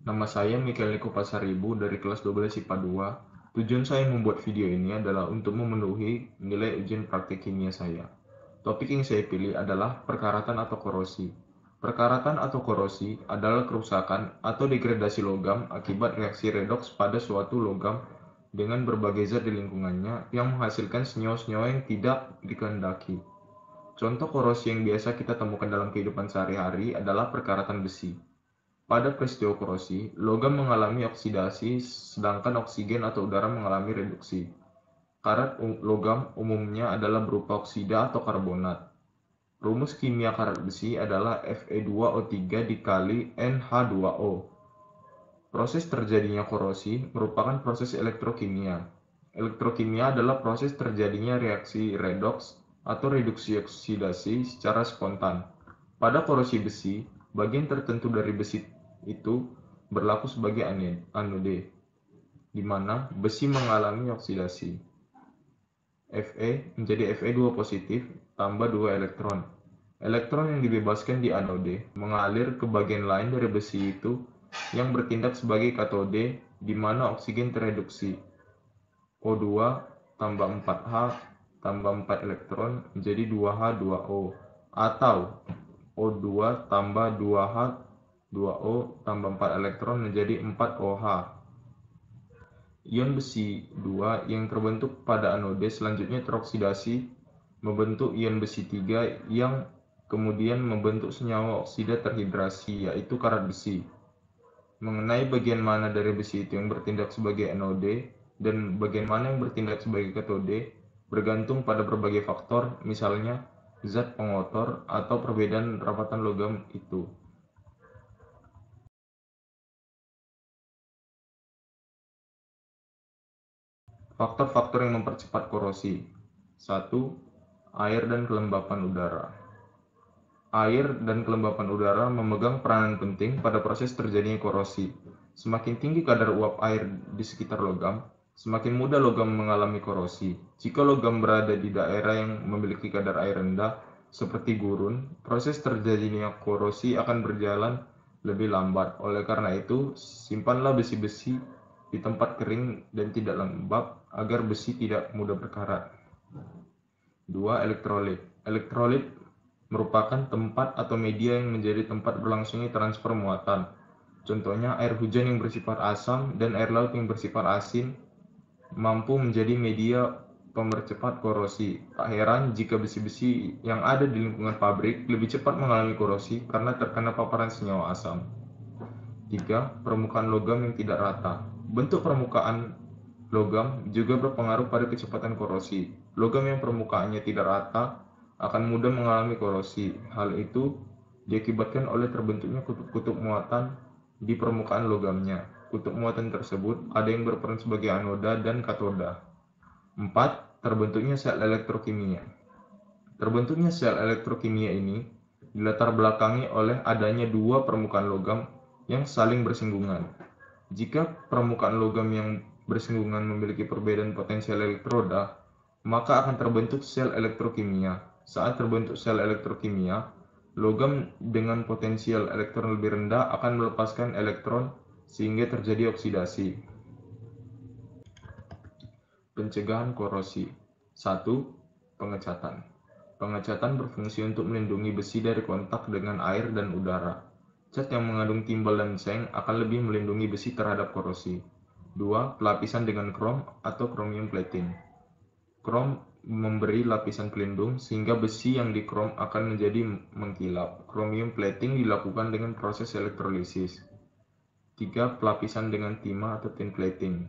Nama saya Mikael Niko Pasaribu dari kelas 12 IPA 2. Tujuan saya membuat video ini adalah untuk memenuhi nilai ujian praktik kimia saya. Topik yang saya pilih adalah perkaratan atau korosi. Perkaratan atau korosi adalah kerusakan atau degradasi logam akibat reaksi redoks pada suatu logam dengan berbagai zat di lingkungannya yang menghasilkan senyawa-senyawa yang tidak dikehendaki. Contoh korosi yang biasa kita temukan dalam kehidupan sehari-hari adalah perkaratan besi. Pada peristiwa korosi, logam mengalami oksidasi, sedangkan oksigen atau udara mengalami reduksi. Karat logam umumnya adalah berupa oksida atau karbonat. Rumus kimia karat besi adalah Fe2O3 dikali NH2O. Proses terjadinya korosi merupakan proses elektrokimia. Elektrokimia adalah proses terjadinya reaksi redoks atau reduksi oksidasi secara spontan. Pada korosi besi, bagian tertentu dari besi itu berlaku sebagai anode, di mana besi mengalami oksidasi. Fe menjadi Fe2 positif tambah 2 elektron. Elektron yang dibebaskan di anode mengalir ke bagian lain dari besi itu yang bertindak sebagai katode, di mana oksigen tereduksi. O2 tambah 4H tambah 4 elektron menjadi 2H2O, atau O2 tambah 2H 2O tambah 4 elektron menjadi 4OH. Ion besi 2 yang terbentuk pada anode selanjutnya teroksidasi membentuk ion besi 3 yang kemudian membentuk senyawa oksida terhidrasi, yaitu karat besi. Mengenai bagian mana dari besi itu yang bertindak sebagai anode dan bagian mana yang bertindak sebagai katode bergantung pada berbagai faktor, misalnya zat pengotor atau perbedaan rapatan logam itu. Faktor-faktor yang mempercepat korosi. 1. Air dan kelembapan udara. Air dan kelembapan udara memegang peranan penting pada proses terjadinya korosi. Semakin tinggi kadar uap air di sekitar logam, semakin mudah logam mengalami korosi. Jika logam berada di daerah yang memiliki kadar air rendah, seperti gurun, proses terjadinya korosi akan berjalan lebih lambat. Oleh karena itu, simpanlah besi-besi di tempat kering dan tidak lembab agar besi tidak mudah berkarat. 2. Elektrolit. Elektrolit merupakan tempat atau media yang menjadi tempat berlangsungnya transfer muatan. Contohnya air hujan yang bersifat asam dan air laut yang bersifat asin mampu menjadi media pemercepat korosi. Tak heran jika besi-besi yang ada di lingkungan pabrik lebih cepat mengalami korosi karena terkena paparan senyawa asam. 3. Permukaan logam yang tidak rata. Bentuk permukaan logam juga berpengaruh pada kecepatan korosi. Logam yang permukaannya tidak rata akan mudah mengalami korosi. Hal itu diakibatkan oleh terbentuknya kutub-kutub muatan di permukaan logamnya. Kutub muatan tersebut ada yang berperan sebagai anoda dan katoda. 4. Terbentuknya sel elektrokimia. Terbentuknya sel elektrokimia ini dilatar belakangi oleh adanya dua permukaan logam yang saling bersinggungan. Jika permukaan logam yang bersinggungan memiliki perbedaan potensial elektroda, maka akan terbentuk sel elektrokimia. Saat terbentuk sel elektrokimia, logam dengan potensial elektron lebih rendah akan melepaskan elektron sehingga terjadi oksidasi. Pencegahan korosi. 1. Pengecatan. Pengecatan berfungsi untuk melindungi besi dari kontak dengan air dan udara. Cat yang mengandung timbal dan seng akan lebih melindungi besi terhadap korosi. 2. Pelapisan dengan krom atau chromium plating. Krom memberi lapisan pelindung sehingga besi yang dikrom akan menjadi mengkilap. Chromium plating dilakukan dengan proses elektrolisis. 3. Pelapisan dengan timah atau tin plating.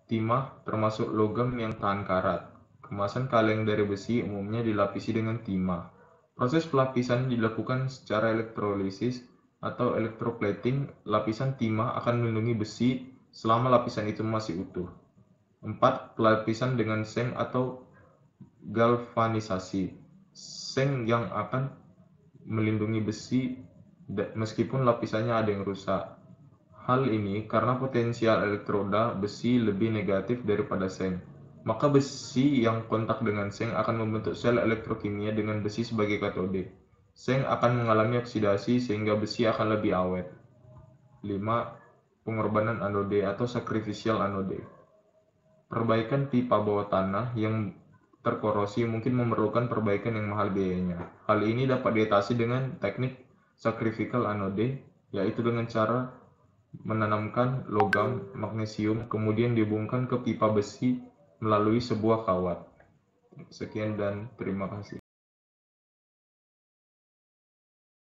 Timah termasuk logam yang tahan karat. Kemasan kaleng dari besi umumnya dilapisi dengan timah. Proses pelapisan dilakukan secara elektrolisis atau electroplating. Lapisan timah akan melindungi besi selama lapisan itu masih utuh. 4. Pelapisan dengan seng atau galvanisasi. Seng yang akan melindungi besi meskipun lapisannya ada yang rusak. Hal ini karena potensial elektroda besi lebih negatif daripada seng. Maka besi yang kontak dengan seng akan membentuk sel elektrokimia dengan besi sebagai katode. Seng akan mengalami oksidasi sehingga besi akan lebih awet. 5. Pengorbanan anode atau sacrificial anode. Perbaikan pipa bawah tanah yang terkorosi mungkin memerlukan perbaikan yang mahal biayanya. Hal ini dapat diatasi dengan teknik sacrificial anode, yaitu dengan cara menanamkan logam magnesium kemudian dihubungkan ke pipa besi melalui sebuah kawat. Sekian dan terima kasih.